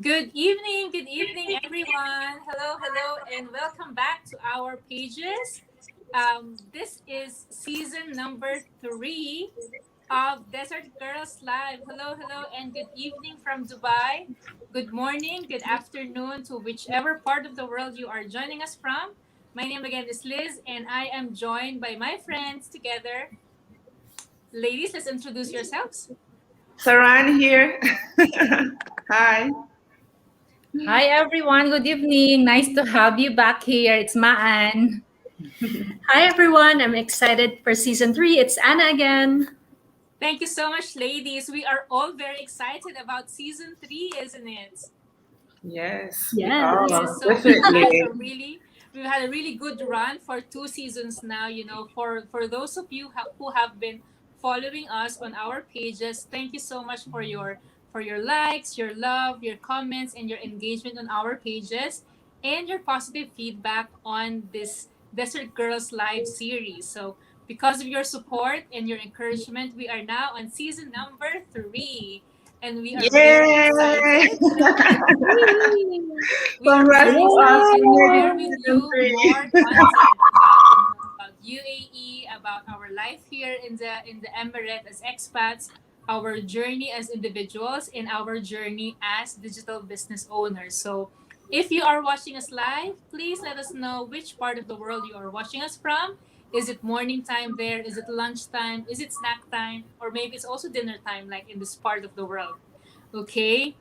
Good evening, everyone. Hello, and welcome back to our pages. This is season number 3 of Desert Girls Live. And good evening from Dubai. Good morning, good afternoon to whichever part of the world you are joining us from. My name again is Liz, and I am joined by my friends together. Ladies, let's introduce yourselves. Saran here. Hi. Hi everyone, good evening. Nice to have you back here. It's Maan. Hi everyone, I'm excited for season 3. It's Anna again. Thank you so much, ladies. We are all very excited about season 3, isn't it? Yes, we Yes. Yes, are. so Definitely. we've had a really good run for 2 seasons now. For those of you who have been following us on our pages, thank you so much for your likes, your love, your comments, and your engagement on our pages, and your positive feedback on this Desert Girls Live series. So because of your support and your encouragement, we are now on season number 3. And we are very Yay! excited. We are Congrats very to us. excited We to made it share to with season you more 3. content about UAE, about our life here in the Emirate as expats, our journey as individuals, and our journey as digital business owners. So, if you are watching us live, please let us know which part of the world you are watching us from. Is it morning time there? Is it lunchtime? Is it snack time? Or maybe it's also dinner time, like in this part of the world. Okay?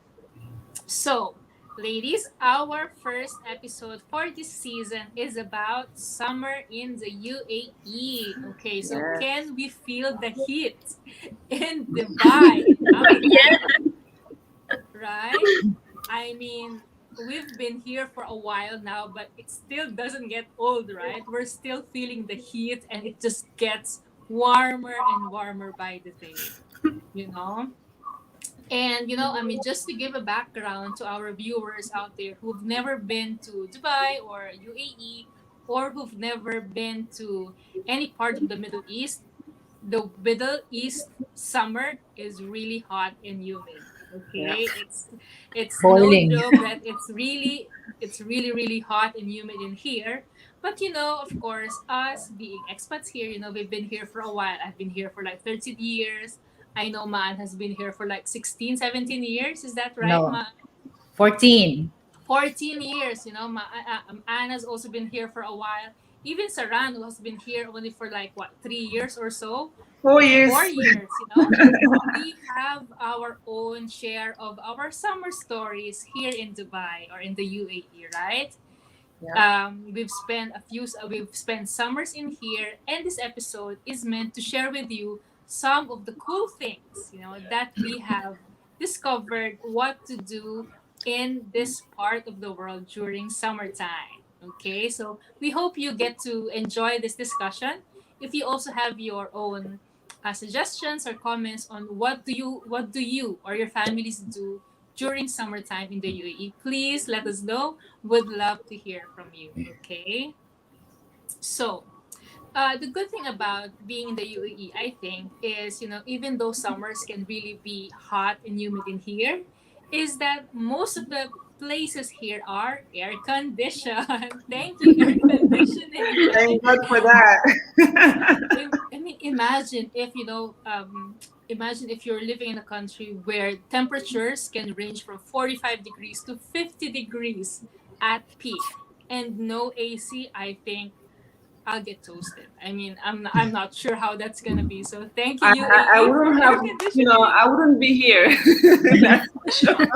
So, ladies, our first episode for this season is about summer in the UAE. Okay, so Yes. can we feel the heat in Dubai, in Abu Dhabi, right? I mean, we've been here for a while now, but it still doesn't get old, right? We're still feeling the heat and it just gets warmer and warmer by the day, you know? And just to give a background to our viewers out there who've never been to Dubai or UAE or who've never been to any part of the Middle East, the Middle East summer is really hot and humid. Yeah. Okay, it's no Boiling. joke that it's really hot and humid in here. But of course, us being expats here, we've been here for a while. I've been here for like 13 years. I know Man has been here for like 16, 17 years. Is that right, No, Ma? 14. 14 years, Anna's also been here for a while. Even Saran has been here only for like what, 3 years or so, 4 4 years. years. We have our own share of our summer stories here in Dubai or in the UAE, right? Yeah. We've spent summers in here, and this episode is meant to share with you some of the cool things that we have discovered what to do in this part of the world during summertime. Okay, so we hope you get to enjoy this discussion. If you also have your own suggestions or comments on what do you or your families do during summertime in the UAE, please let us know. Would love to hear from you. Okay. So, the good thing about being in the UAE, I think, is even though summers can really be hot and humid in here, is that most of the places here are air conditioned. Thank you, air conditioning, right? Thank God for that. I mean, imagine if you're living in a country where temperatures can range from 45 degrees to 50 degrees at peak and no AC. I think I'll get toasted. I mean, I'm not sure how that's gonna be. So thank you, I UAE, for wouldn't air have, conditioning. I wouldn't be here. That's for sure.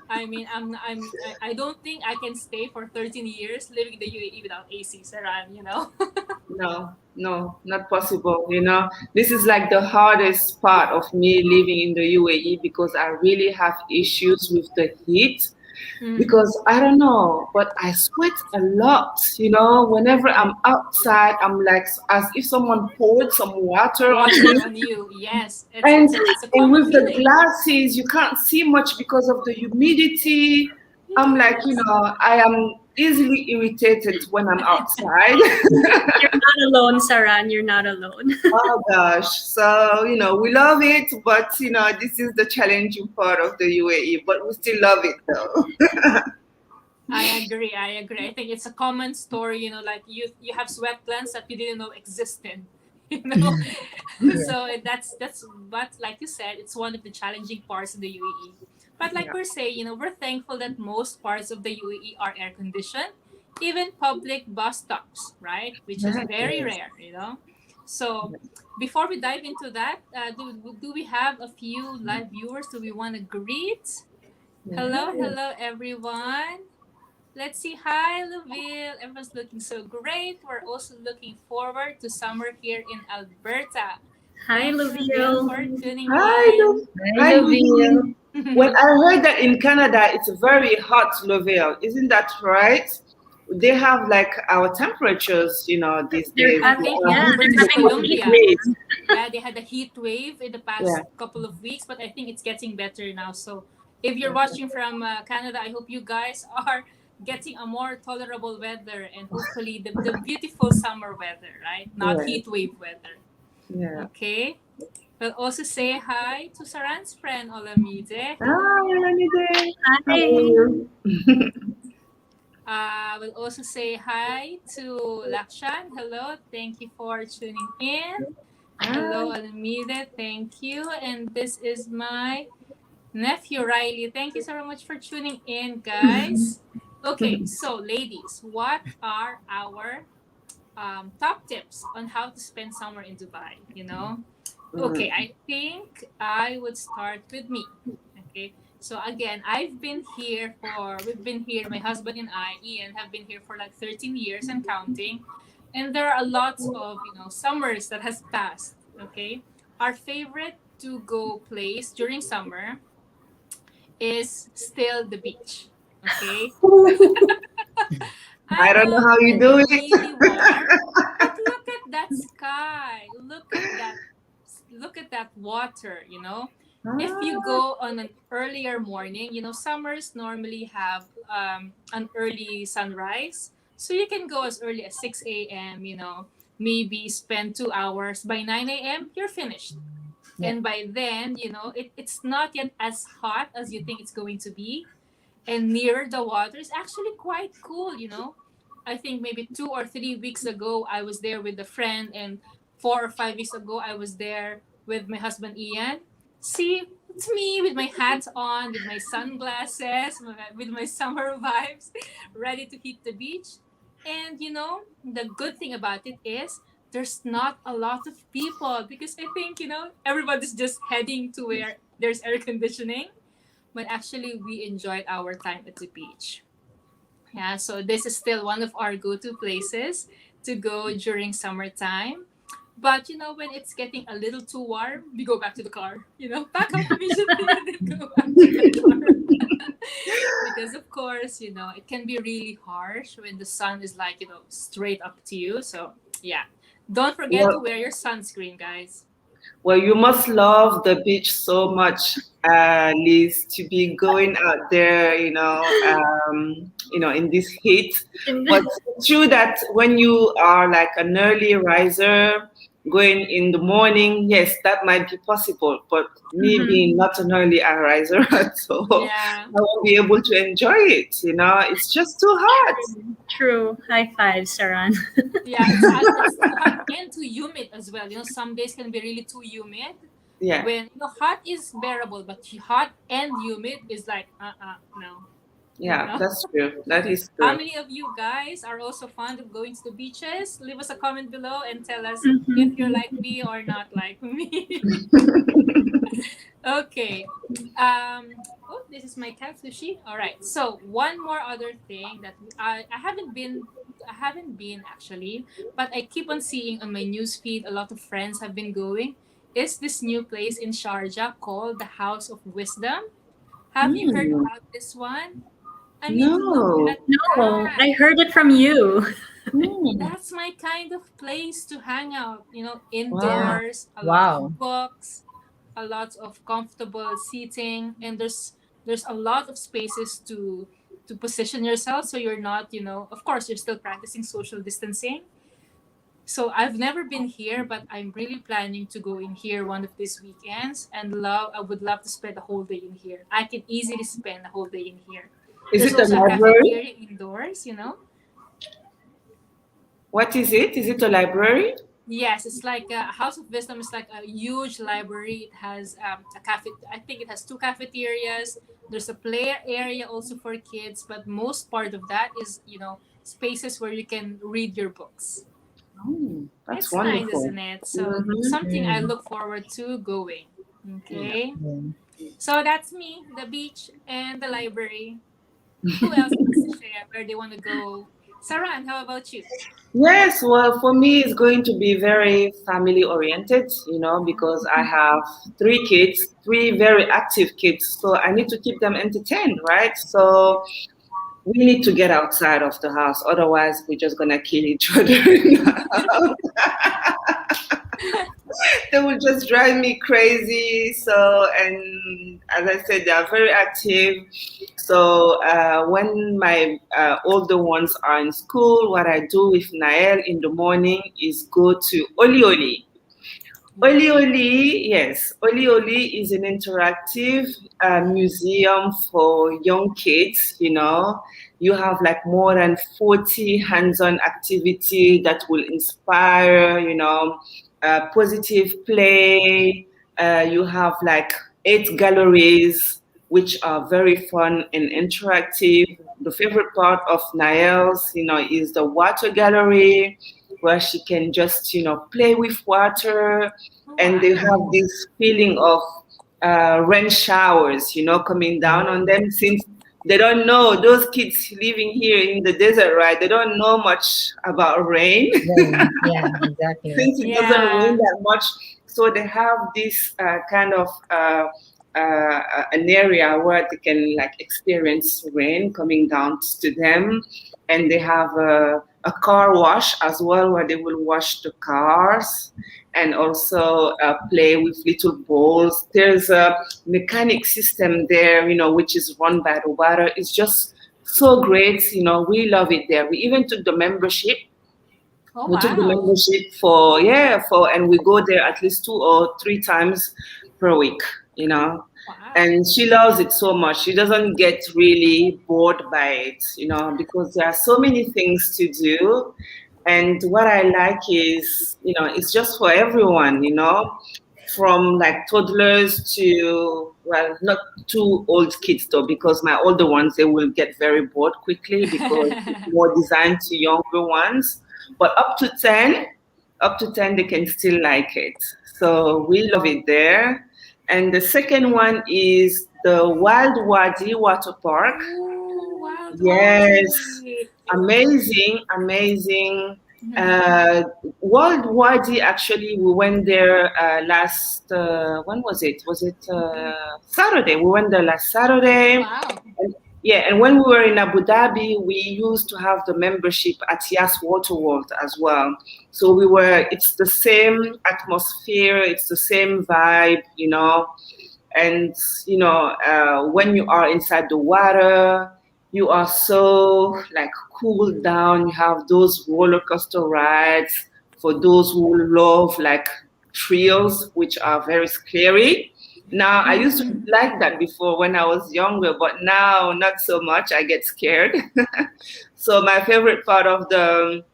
I mean, I don't think I can stay for 13 years living in the UAE without AC, Saran. No, no, not possible. This is like the hardest part of me living in the UAE because I really have issues with the heat. Mm-hmm. Because I don't know, but I sweat a lot. Whenever I'm Right. outside, I'm like as if someone poured some water on Water me. on you. Yes, it's And it's a it's a and common with the feeling. glasses, you can't see much because of the humidity. I'm like, Yes. I am. easily irritated when I'm outside. You're not alone, Saran. You're not alone. Oh gosh. So, we love it, but this is the challenging part of the UAE, but we still love it though. I agree. I agree. I think it's a common story. Like you have sweat glands that you didn't know existed. You know, Yeah. so that's but like you said, it's one of the challenging parts of the UAE. But like Yeah. we're saying, we're thankful that most parts of the UAE are air conditioned, even public bus stops, right? Which is very Yes. rare. So before we dive into that, do we have a few live viewers? Do we want to greet? Hello, Yes. hello, everyone. Let's see. Hi, Louisville. Everyone's looking so great. We're also looking forward to summer here in Alberta. Hi, Thank you, Louisville, Louviel. for tuning Hi, in. Hi, Hi, Loville. Louise. Well, I heard that in Canada it's very hot, Lovell. Isn't that right? They have like our temperatures, these They're days. I having, think yeah, over Hitting to the they're having 40 heat Colombia. degrees. wave. Yeah, they had a heat wave in the Yeah, past couple of weeks, but I think it's getting better now. So if you're watching from Canada, I hope you guys are getting a more tolerable weather and hopefully the beautiful summer weather, right? Not yeah, heat wave weather. yeah. Okay. We'll also say hi to Saran's friend Olamide. Hi, Hello. Anide. How are Hi. you? We'll also say hi to Lakshan. Hello. Thank you for tuning in. Hi. Hello, Olamide. Thank you. And this is my nephew, Riley. Thank you so much for tuning in, guys. Okay, so ladies, what are our top tips on how to spend summer in Dubai? Okay, Mm, I think I would start with me. Okay, so again, we've been here, my husband and I, Ian, have been here for like 13 years and counting. And there are a lot of, summers that has passed. Okay, our favorite to go place during summer is still the beach. Okay, I I don't know know how it you can do be it. really warm, but look at that sky. Look at that water, If you Ah, go on an earlier morning, summers normally have an early sunrise. So you can go as early as 6 a.m., maybe spend 2 hours. By 9 a.m., you're finished. Yeah. And by then, it's not yet as hot as you think it's going to be, and near the water is actually quite cool. I think maybe 2 or 3 weeks ago I was there with a friend, and 4 or 5 weeks ago I was there with my husband Ian. See, it's me with my hat on, with my sunglasses, with my summer vibes, ready to hit the beach. And the good thing about it is there's not a lot of people, because I think everybody's just heading to where there's air conditioning, but actually we enjoyed our time at the beach. Yeah, so this is still one of our go-to places to go during summertime. But when it's getting a little too warm, we go back to the car. Pack up immediately and then go back to the car. Because of course, it can be really harsh when the sun is like, straight up to you. So yeah. Don't forget to well, wear your sunscreen, guys. well, you must love the beach so much, Liz, to be going out there, in this heat. But it's true that when you are like an early riser, going in the morning, yes, that might be possible. But me Mhm. being not an early riser at all, Yeah. I won't be able to enjoy it. It's just too hot. True. True. High five, Saran. Yeah, it's too hot and too humid as well. Some days can be really too humid. Yeah, When hot is bearable, but hot and humid is like no, yeah, no. that's true. That is How true. many of you guys are also fond of going to the beaches? Leave us a comment below and tell us if you're Mhm. like me or not like me. Okay. Oh, this is my cat sushi. All right. So one more other thing that I haven't been actually, but I keep on seeing on my news feed a lot of friends have been going. Is this new place in Sharjah called the House of Wisdom? Have you heard Hmm. about this one? I mean, look No. at No, that. I heard it from you. Hmm. That's my kind of place to hang out. Wow. Indoors, a lot of Wow. books, a lot of comfortable seating, and there's a lot of spaces to to position yourself so you're not, of course, you're still practicing social distancing. So I've never been here, but I'm really planning to go in here one of these weekends, and I would love to spend a whole day in here. I can easily spend a whole day in here. Is There's it a also a library? cafeteria indoors. What is it? Is it a library? Yes, it's like a House of Wisdom is like a huge library. It has a cafe. I think it has two cafeterias. There's a play area also for kids, but most part of that is spaces where you can read your books. Oh, that's It's nice, wonderful. isn't it? So Hmm. something I Mm. look forward to going. Yeah. Okay, Yeah. so that's me, the beach and the library. Who else wants to share where they want to go? Saran, how about you? Yes, well, for me, it's going to be very family oriented, because I have three kids, three very active kids. So I need to keep them entertained, right? So we need to get outside of the house. Otherwise, we're just going to kill each other in the house. They will just drive me crazy. So, and as I said, they are very active. So, when my older ones are in school, what I do with Nael in the morning is go to Oli Oli. Oli Oli, yes, Oli Oli is an interactive museum for young kids. You have like more than 40 hands-on activity that will inspire, positive play. You have like 8 galleries, which are very fun and interactive. The favorite part of Niles, is the water gallery where she can just, play with water, and they have Wow. this feeling of rain showers, coming down on them, since they don't know, those kids living here in the desert, right? They don't know much about rain. Rain. Yeah, exactly. Since it doesn't rain Yeah. that much, so they have this kind of an area where they can like experience rain coming down to them, and they have a car wash as well where they will wash the cars, and also play with little balls. There's a mechanic system there, which is run by the water. It's just so great. We love it there. We even took the membership. Oh, We took the wow. membership and we go there at least 2 or 3 times per week, you know. Wow. And she loves it so much. She doesn't get really bored by it, because there are so many things to do. And what I like is, it's just for everyone, from like toddlers to, well, not too old kids though, because my older ones, they will get very bored quickly because it's more designed to younger ones. But up to 10, they can still like it. So we love it there. And the second one is the Wild Wadi Water Park. Ooh, Wild Yes, Wadi. amazing, amazing. Mhm. Uh, World Wadi, actually, we went there last, when was it? Was it Saturday? We went there last Saturday. Wow. And, yeah, and when we were in Abu Dhabi, we used to have the membership at Yas Water World as well. So it's the same atmosphere, it's the same vibe, and when you are inside the water, you are so like cooled down. You have those roller coaster rides for those who love like thrills, which are very scary. Now, I used to like that before when I was younger, but now not so much. I get scared. So my favorite part of the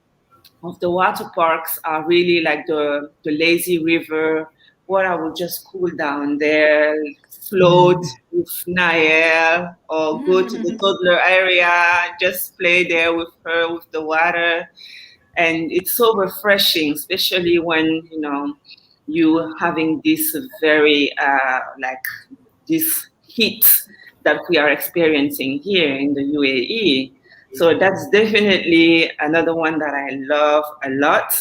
water parks are really like the lazy river, where I will just cool down there, float Mm. with Nael, or go to the toddler area, just play there with her with the water. And it's so refreshing, especially when you having this very like this heat that we are experiencing here in the UAE. So that's definitely another one that I love a lot.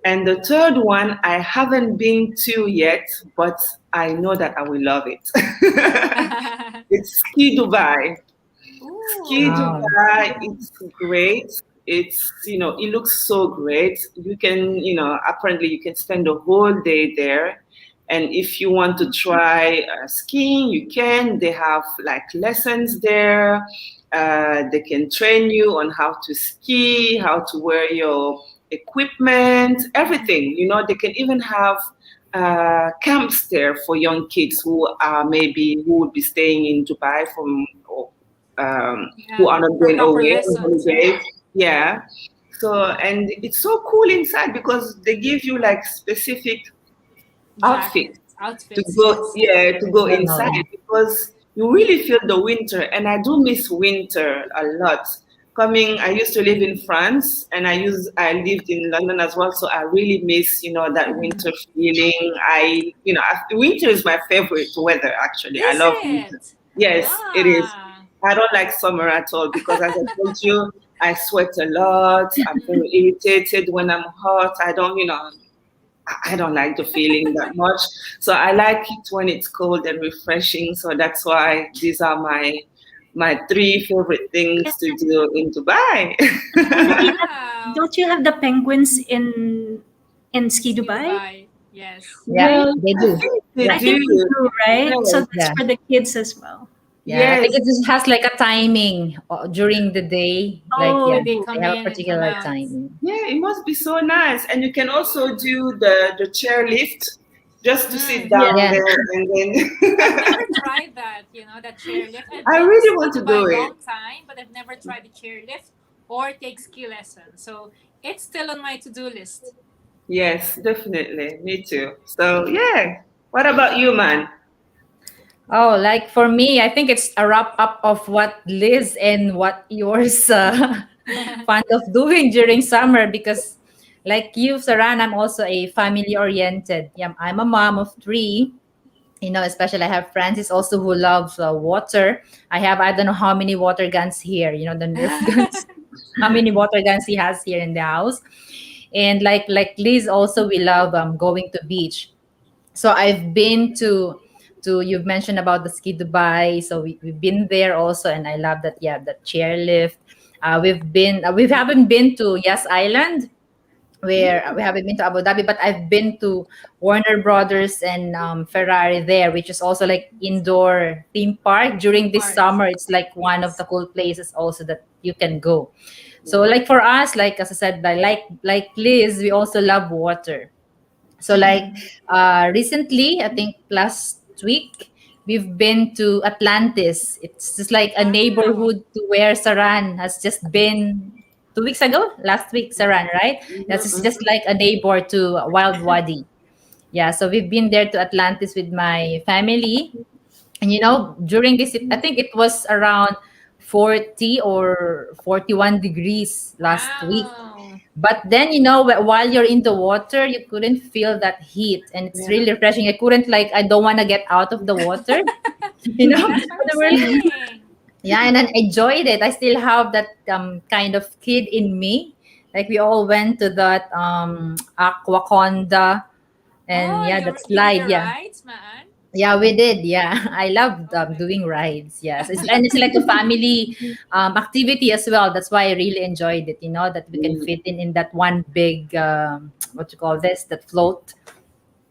And the third one I haven't been to yet, but I know that I will love it. It's Ski Dubai. Ski Ooh. Wow. Dubai, it's great. It looks so great. You can, apparently you can spend a whole day there. And if you want to try skiing, you can. They have like lessons there. They can train you on how to ski, how to wear your equipment, everything. They can even have camps there for young kids who are maybe who would be staying in Dubai who Yeah, are not for going proper away on lessons. Yeah. holiday. Yeah. So and it's so cool inside because they give you like specific outfit Jackets, to outfits. go Yes. Oh, inside yeah. because you really feel the winter, and I do miss winter a lot. I used to live in France, and I lived in London as well, so I really miss that winter feeling. Winter is my favorite weather, actually. I Is love winter. it? Yes, it is. Ah. I don't like summer at all because, as I told you, I sweat a lot. I'm very irritated when I'm hot. I don't like the feeling that much. So I like it when it's cold and refreshing. So that's why these are my three favorite things to do in Dubai. Anna, Wow. don't you have the penguins in Ski Ski Dubai? Dubai. Yes. Yeah, Right? they I do. think they Yeah, I think do. you do, right? So Yes. that's yeah, for the kids as well. yeah. I think Yes. it just has like a timing during the day. Like, yeah, When they Oh, they come have a in and come particular out. timing. Yeah, it must be so nice. And you can also do the chair lift just to sit Mm. yeah. down Yeah. there and I've then never tried that, that chairlift. I've I been to really Ski want to Dubai do a it. long time, but I've never tried the chairlift or take ski lessons. So it's still on my to-do list. Yes, definitely. Me too. So yeah. What about you, man? Oh, like for me, I think it's a wrap up of what Liz and what yours fond of doing during summer because, like you, Saran, I'm also a family oriented. Yeah, I'm a mom of three. Especially I have Francis also who loves water. I don't know how many water guns here. The Nerf guns. How many water guns he has here in the house? And like Liz also, we love going to beach. So I've been to you've mentioned about the ski Dubai. So we've been there also, and I love that. Yeah, the chairlift. We haven't been to Yas Island where we haven't been to Abu Dhabi, but I've been to Warner Brothers and Ferrari there, which is also like indoor theme park. During this Park. summer, it's like one of Yes. the cool places also that you can go. So like for us, like as I said, like Liz, we also love water. So like recently, I think last week, we've been to Atlantis. It's just like a Wow. neighborhood to where Saran has just been 2 weeks ago. Last week, Saran, right? That's just like a neighbor to Wild Wadi. Yeah, so we've been there to Atlantis with my family. And during this, I think it was around 40 or 41 degrees last week. Wow. But then, while you're in the water, you couldn't feel that heat, and it's Yeah. really refreshing. I don't want to get out of the water, you know. That's what I'm But we're- saying. yeah, and I enjoyed it. I still have that kind of kid in me. Like we all went to that Aquaconda, and Oh, yeah, that you did the slide. Yeah, rides, man. yeah, we did. Yeah, I loved Oh my doing god. rides. Yes, and it's like a family activity as well. That's why I really enjoyed it. That we can Mm, fit in that one big what you call this, that float.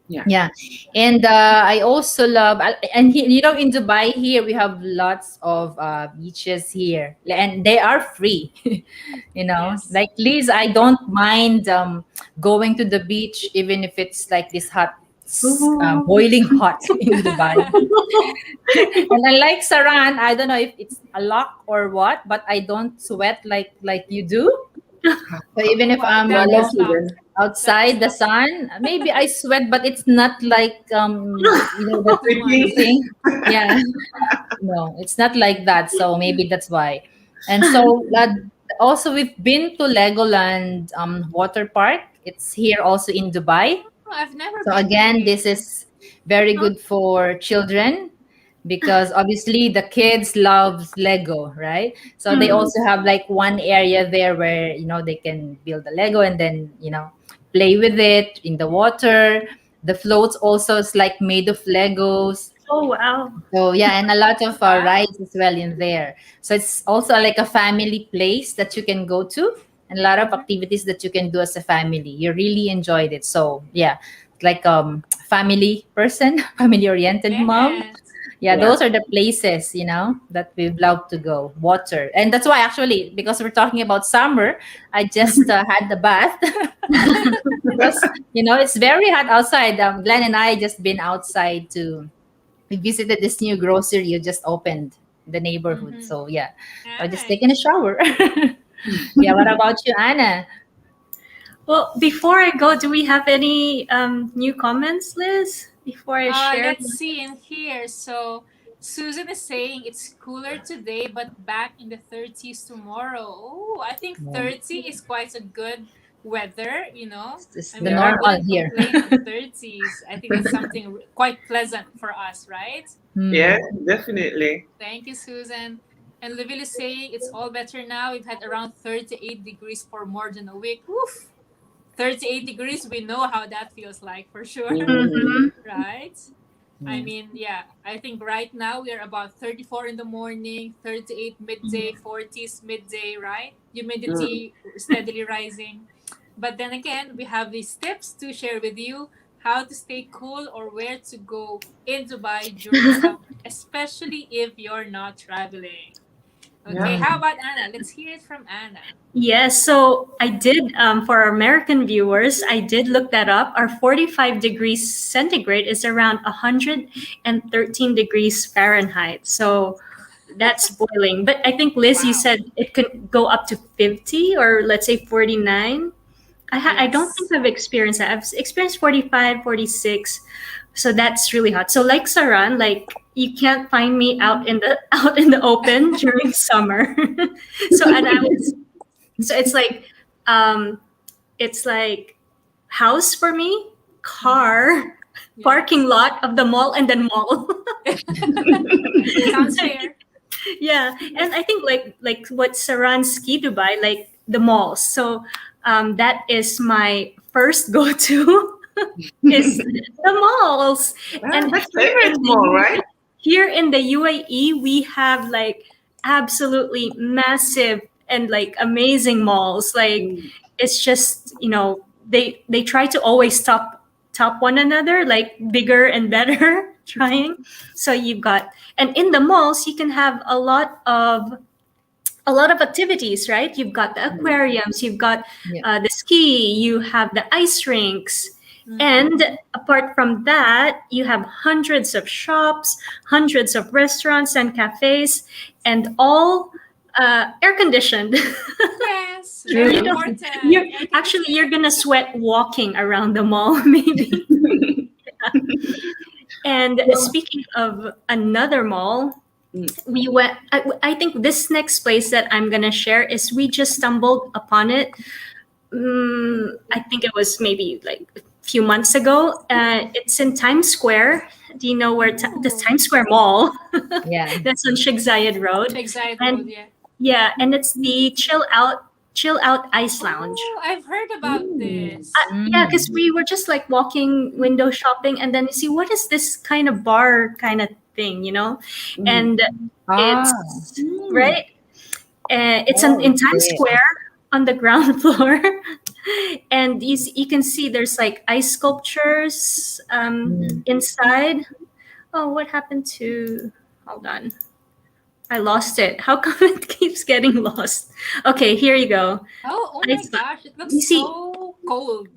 yeah. Yeah, and I also love and in Dubai here we have lots of beaches here, and they are free. Yes. Like Liz, I don't mind going to the beach even if it's like this hot, Ooh. boiling hot in Dubai. And unlike Saran, I don't know if it's a luck or what, but I don't sweat like you do. So even if Well, I'm You're that is lucky luck. then. That is outside the luck. sun, maybe I sweat, but it's not like that Too Sleeping. much. thing. Yeah, no, it's not like that. So maybe that's why. And so also we've been to Legoland water park. It's here also in Dubai. Oh, I've never So been again, this there. is very good for children because obviously the kids love Lego, right? So they Mm, also have like one area there where they can build the Lego and then play with it in the water. The floats also is like made of Legos. Oh, wow. So yeah, and a lot of Wow. rides as well in there. So it's also like a family place that you can go to, and a lot of Mhm. activities that you can do as a family. You really enjoyed it. So yeah, like family person, family oriented mom. Yes. Yeah, Yeah. those are the places, that we love to go. Water. And that's why actually, because we're talking about summer, I just had the bath because, it's very hot outside. Glenn and I just been outside we visited this new grocery you just opened in the neighborhood. Mm-hmm. So yeah, I was just taking a Nice. shower. Yeah, what about you, Anna? Well, before I go, do we have any new comments, Liz? Before I share? Let's see in here. So Susan is saying it's cooler today, but back in the 30s tomorrow. Oh, I think Yeah, 30 is quite a good weather, you know. it's I the mean, we Yeah. normal wouldn't here. complain on 30s. I think it's something quite pleasant for us, right? Hmm. Yeah, definitely. Thank you, Susan. And Liville is saying it's all better now. We've had around 38 degrees for more than a week. Woof! 38 degrees, we know how that feels like for sure. Mhm. Mm-hmm. Right? I Yeah. mean, yeah, I think right now we are about 34 in the morning, 38 midday, 40s midday, right? Mm. Humidity steadily rising. But then again, we have these tips to share with you how to stay cool or where to go in Dubai during summer, especially if you're not traveling. Okay, Yeah. how Mm. about Anna? Let's hear it from Anna. Yes, so I did, for our American viewers, I did look that up. Our 45 degrees centigrade is around 113 degrees Fahrenheit. So that's boiling. But I think, Liz, you Wow. said it could go up to 50 or let's say 49. I don't think Yes. I've experienced that. I've experienced 45, 46. So that's really hot. So like Saran, like you can't find me out in the out in the open during summer. And I was so um it's like house for me, car, parking Yes. lot of the mall, and then mall. Sounds fair. Yeah, and I think like what Saran ski Dubai, like the malls. So that is my first go to is the malls. Ah, And my favorite mall, right? here in the UAE, we have like absolutely massive and like amazing malls. Like Mm. it's just, they try to always top one another, like bigger and better trying. So you've got, and in the malls you can have a lot of activities, right? You've got the Mm. aquariums, you've got Yeah. the ski, you have the ice rinks. Mm-hmm. And apart from that, you have hundreds of shops, hundreds of restaurants and cafes, and all air conditioned. Yes, very True. you don't, important. you're Air actually conditioning. you're gonna sweat walking around the mall, maybe. And speaking of another mall, Mm. we went. I think this next place that I'm gonna share is we just stumbled upon it. I think it was maybe like a few months ago. It's in Times Square. Do you know where the Oh, Times Square Mall? Yeah. That's on Sheikh Zayed Road, Sheikh Zayed Road, and yeah. yeah, and it's the Chill Out Ice Lounge. Oh, I've heard about Mm. this. Yeah, because Mm. we were just like walking window shopping, and then you see what is this kind of bar kind of thing, Mm. and Ah. it's Mm. right. It's Oh, in it's Times there. Square on the ground floor, and you can see there's like ice sculptures Mm. inside. Oh, what happened to? Hold on, I lost it. How come it keeps getting lost? Okay, here you go. Oh my Ice. gosh, it looks You see, so cold.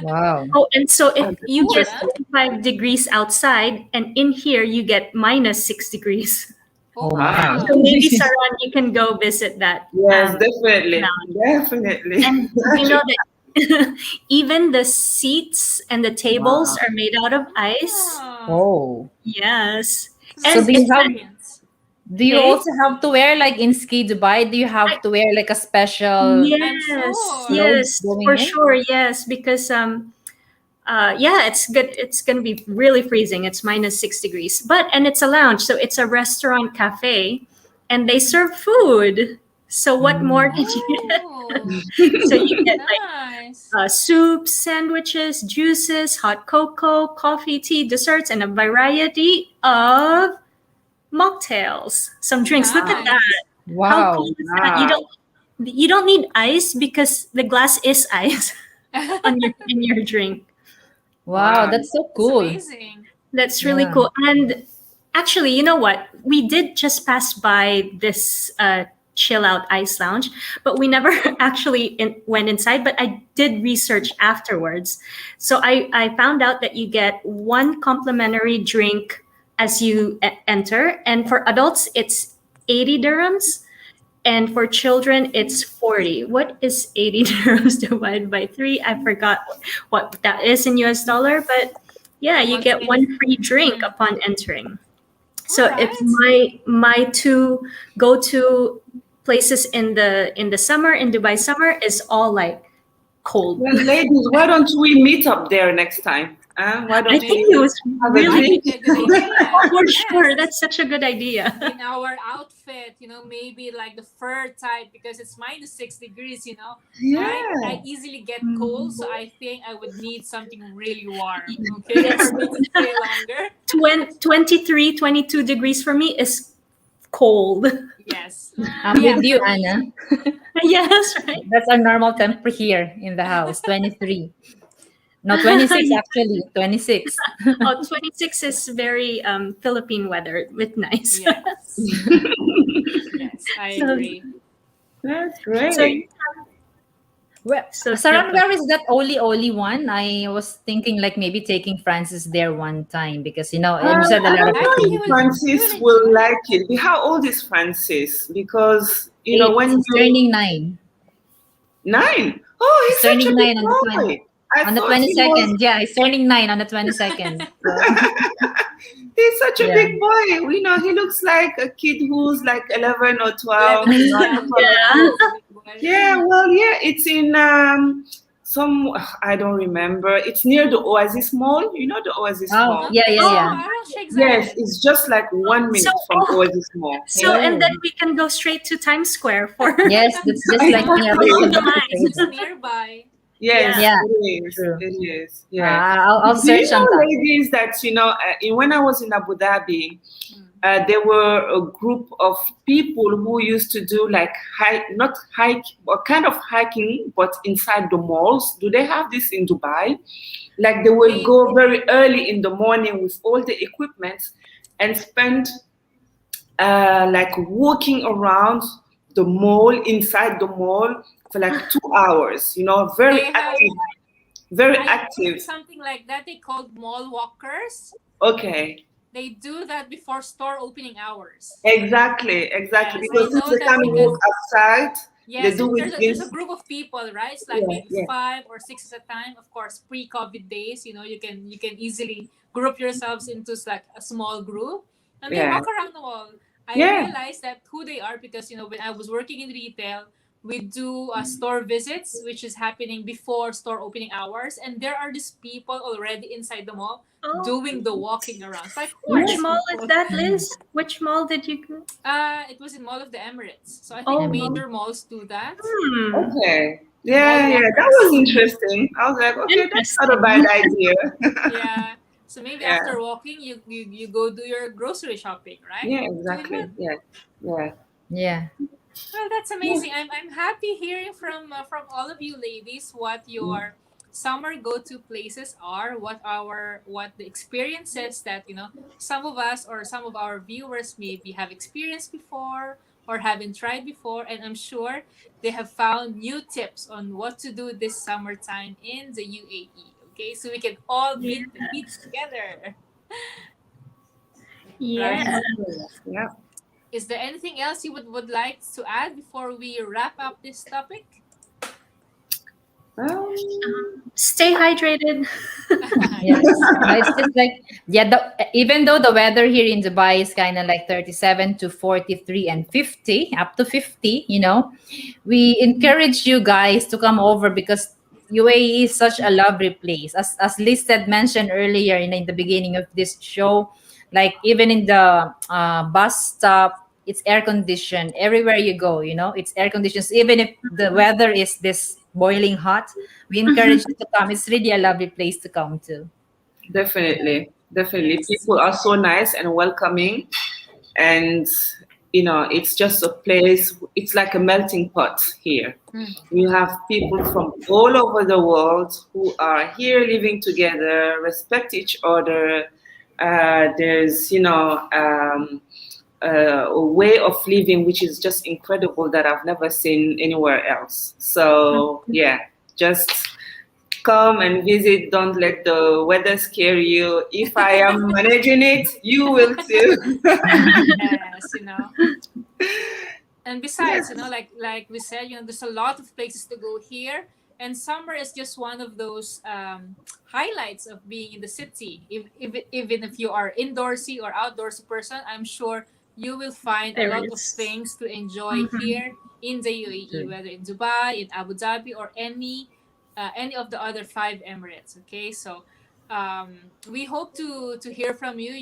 Wow. oh, and so Oh, if that's you Cool, get huh? interesting. 35 degrees outside, and in here you get -6 degrees. Oh Oh Wow. my. So wow. maybe Saran, you can go visit that. Yes, Now. definitely. Definitely. And you know that even the seats and the tables Wow. are made out of ice. Ah, Oh. Yes, it's a So and nice do you it's have experience. do you okay. also have to wear like in Ski Dubai? Do you I, have to wear like a special I'm yes, sure. clothes yes, going for in? sure, yes, because yeah, it's good. It's gonna be really freezing. It's -6 degrees, and it's a lounge, so it's a restaurant cafe, and they serve food. So what more Mm. can you get? Oh, So you get like nice. soups, sandwiches, juices, hot cocoa, coffee, tea, desserts, and a variety of mocktails. Some Oh, drinks. Look at Wow. that. nice. How cool Wow. is that? You Wow. don't you don't need ice because the glass is ice on your in your drink. Wow, Wow. that's so It's cool. amazing. That's really Yeah. cool. And actually, you know what? We did just pass by this chill out ice lounge, but we never actually went inside. But I did research afterwards. So I found out that you get one complimentary drink as you enter. And for adults, it's 80 dirhams. And for children, it's 40. What is 80 dirhams divided by three? I forgot what that is in US dollar, but yeah, you get 120. one free drink Mm. upon entering. All So if right. my two go to places in the summer in Dubai summer is all like cold. Well, ladies, why don't we meet up there next time? Why I don't think Maybe it we was have a that really would drink? be a good idea. for sure. Yes. That's such a good idea. In our outfit, maybe like the fur type because it's -6 degrees, I Yeah. easily get cold, so Mm. I think I would need something really warm, okay, Yes, for me to stay longer. 23, 22 degrees for me is cold. Yes. I'm Yeah, with you, for me, Anna. Yes, right. That's our normal temp here in the house, 23. No, 26 actually, 26. Oh, 26 is very Philippine weather with nice. yes. Yes, I so agree. That's so great. Well, so Saran, different. where is that Oli one? I was thinking like maybe taking Francis there one time because and you said a I lot of don't I think know he if will activities. he will Francis will enjoy like it. it. How old is Francis? Because, 8, when he's you turning 9. 9. Oh, He's he's such a turning big 9 boy. I on the thought he was 22nd. Yeah, he's turning 9 on the 22nd. So, he's such a yeah. big boy. He looks like a kid who's like 11 or 12. 11 or You know, 12, Yeah. yeah, it's a big boy. Yeah, well, yeah, it's in some I don't remember. It's near the Oasis Mall. You know the Oasis Oh, Mall? yeah, yeah, No, yeah. Oh, I don't shake Yes, Zayed. it's just like one so minute from oh, Oasis Mall. so Yeah, and then Oh, we can go straight to Times Square for yes, that's just like No, me. I no, was exactly. just no, along the about to no. say It's lines. just that. nearby. Yes, Yeah. Yeah, it is. true. It is. Yeah. I'll Do you search on know, that. ladies, that when I was in Abu Dhabi, Mm. there were a group of people who used to do like not hike, but kind of hiking, but inside the malls. Do they have this in Dubai? Like they will Maybe. go very early in the morning with all the equipment and spend like walking around the mall, inside the mall for like 2 hours. Very They have, active, very I think active. something like that. They called mall walkers. Okay. They do that before store opening hours. Exactly. Yes, I Because since know they that can't because walk outside, they yes, do it there's in. a group of people, right? It's like Yeah, maybe yeah, 5 or 6 at a time. Of course, pre-COVID days, you can easily group yourselves into like a small group, and they yeah, walk around the mall. I yeah. realized that who they are because when I was working in retail, we do store visits, which is happening before store opening hours, and there are these people already inside the mall Oh, doing the walking around. It's like who are which these Yes. mall is people? that, Liz? Which mall did you go? It was in Mall of the Emirates. So I think Oh, Emily. major malls do that. hmm. Okay. Mall Yeah. That was walkers. interesting. I was like, okay, that's not a bad Interesting. idea. Yeah. So maybe Yeah. after walking, you go do your grocery shopping, right? Yeah. Doing Exactly. that. Yeah. Yeah. Yeah. Well, that's Yeah. amazing. I'm happy hearing from all of you ladies what your summer go-to places are, what the experiences that some of us or some of our viewers maybe have experienced before or haven't tried before, and I'm sure they have found new tips on what to do this summertime in the UAE. Okay, so we can all Yeah. beat the heat together, Yeah. right? Yeah. Is there anything else you would like to add before we wrap up this topic? Stay hydrated. Yes. Yes. No, it's just like, yeah, even though the weather here in Dubai is kind of like 37 to 43 and 50, up to 50, we encourage you guys to come over because UAE is such a lovely place. As Liz said, mentioned earlier in the beginning of this show, like even in the bus stop, it's air conditioned. Everywhere you go, it's air conditioned. Even if the weather is this boiling hot, we encourage you to come. It's really a lovely place to come to. Definitely. Definitely. Yes. People are so nice and welcoming, and it's just a place, it's like a melting pot here. You have people from all over the world who are here living together, respect each other. There's, a way of living which is just incredible that I've never seen anywhere else. So, yeah, just come and visit. Don't let the weather scare you. If I am managing it, you will too. Yes, and besides, Yes. like we said, there's a lot of places to go here, and summer is just one of those highlights of being in the city. Even if you are indoorsy or outdoorsy person, I'm sure you will find a There lot of is. things to enjoy Mhm. here in the UAE, whether in Dubai, in Abu Dhabi, or any of the other five Emirates. Okay, so we hope to hear from you.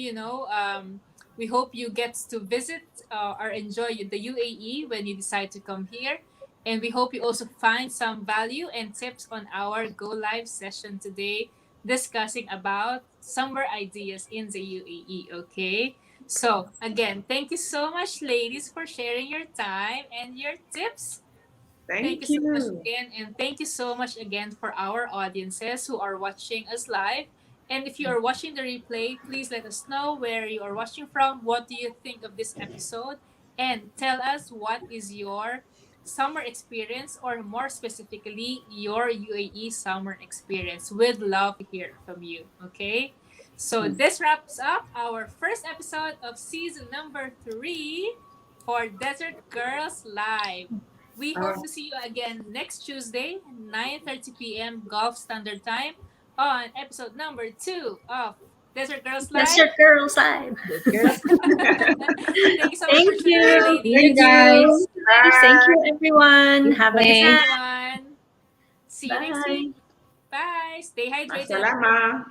We hope you get to visit or enjoy the UAE when you decide to come here. And we hope you also find some value and tips on our Go Live session today, discussing about summer ideas in the UAE. Okay. So, again, thank you so much, ladies, for sharing your time and your tips. Thank you Thank so much you. again. And thank you so much again for our audiences who are watching us live. And if you are watching the replay, please let us know where you are watching from. What do you think of this episode? And tell us what is your summer experience, or more specifically, your UAE summer experience. We'd love to hear from you. Okay? So this wraps up our first episode of season number 3 for Desert Girls Live. We hope Uh, to see you again next Tuesday, 9:30 p.m. Gulf Standard Time, on episode number 2 of Desert Girls That's Live. your girl side. Girls, Thank you so much for Thank tuning in, you. see you Thank ladies. guys. you. Thank you, everyone. Have a good Thanks, Thanks. night. everyone. See you next week. Bye. Bye. Stay hydrated. Masalama.